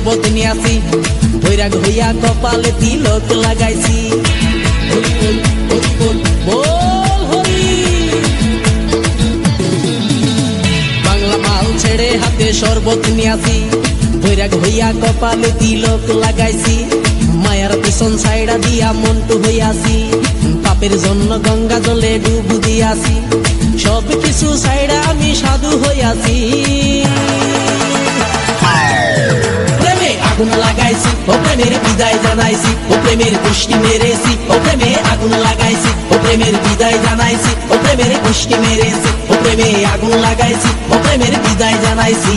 শরবত নিয়াছি, বৈরাগ হইয়া কপালে তিলক লাগাইছি। হরি বল হরি বল বল হরি। বাংলা মাল ছেড়ে হাতে শরবত নিয়াছি, বৈরাগ হইয়া কপালে তিলক লাগাইছি। মায়ার পিছন ছাইড়া দিয়া মন্টু হইয়াছি, পাপের জন্য গঙ্গা জলে ডুব দিয়াছি। সব কিছু ছাইড়া আমি সাধু হইয়াছি। প্রেমে আগুন লাগাইছি, ও প্রেমের বিদায় জানাইছি, ও প্রেমের গোষ্ঠী মেরেছি, ও প্রেমে আগুন লাগাইছি, ও প্রেমের বিদায় জানাইছি, ও প্রেমের গোষ্ঠী মেরেছি, ও প্রেমে আগুন লাগাইছি, ও প্রেমের বিদায় জানাইছি।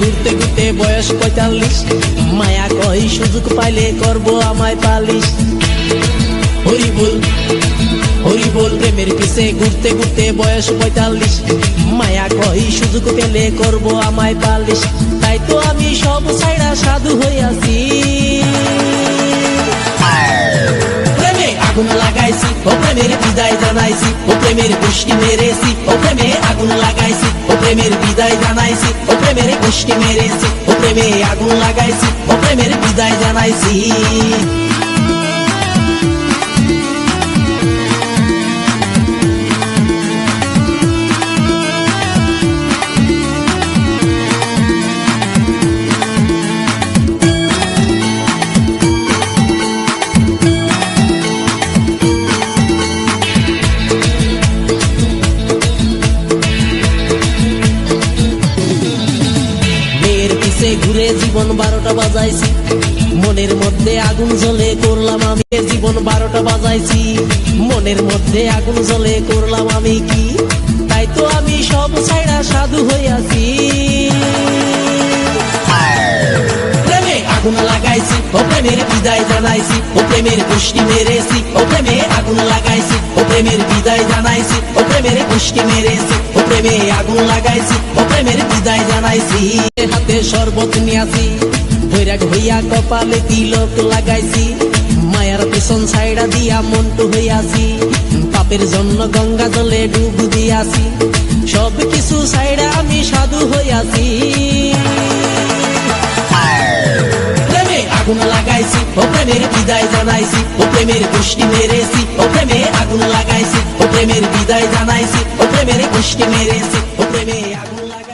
ঘুরতে ঘুরতে বয়স ৪৫, মায়া কই সুযোগ পাইলে করব আমায় পালিশ। হরি বল হরি বল। প্রেমের পিছে ঘুরতে ঘুরতে বয়স ৪৫, মায়া কই সুযোগ পেলে করব আমায় পালিশ। তাই তো আমি সব ছাইড়া সাধু হইয়াছি। প্রেমে আগুন লাগাইছি, ও প্রেমের বিদায় জানাইছি, ও প্রেমের গোষ্ঠী মেরেছি, ও প্রেমে আগুন লাগাইছি, ও প্রেমের বিদায় জানাইছি, ও প্রেমের গোষ্ঠী মেরেছি, ও প্রেমে আগুন লাগাইছি, ও প্রেমের বিদায় জানাইছি। ঘুরে জীবন ১২টা বাজাইছি, মনের মধ্যে আগুন জ্বলে করলাম আমি। জীবন ১২টা বাজাইছি, মনের মধ্যে আগুন জ্বলে করলাম আমি কি। তাই তো আমি সব ছাইড়া সাধু হইয়াছি। প্রেমে আগুন লাগাইছি, ও প্রেমের বিদায় জানাইছি, ও প্রেমের গোষ্ঠী মেরেছি, ও প্রেমে আগুন লাগাইছি, ও প্রেমের বিদায় জানাইছি, ও প্রেমের গোষ্ঠী মেরেছি, ও প্রেমে আগুন লাগাইছি, ও প্রেমের বিদায় জানাইছি। হাতে শরবত নিয়াছি, বৈরাগ হইয়া কপালে তিলক লাগাইছি। মায়ার পেছন ছাইড়া দিয়া মন্টু হইয়াছি, পাপের জন্য গঙ্গা জলে ডুব দিয়াছি। সব কিছু ছাইড়া আমি সাধু হইয়াছি। প্রেমে আগুন লাগাইছি, ও প্রেমের বিদায় জানাইছি, ও প্রেমের গোষ্ঠী মেরেছি, ও প্রেমে আগুন লাগাইছি, ও প্রেমের বিদায় জানাইছি, ও প্রেমের গোষ্ঠী মেরেছি, ও প্রেমে আগুন লাগাইছি।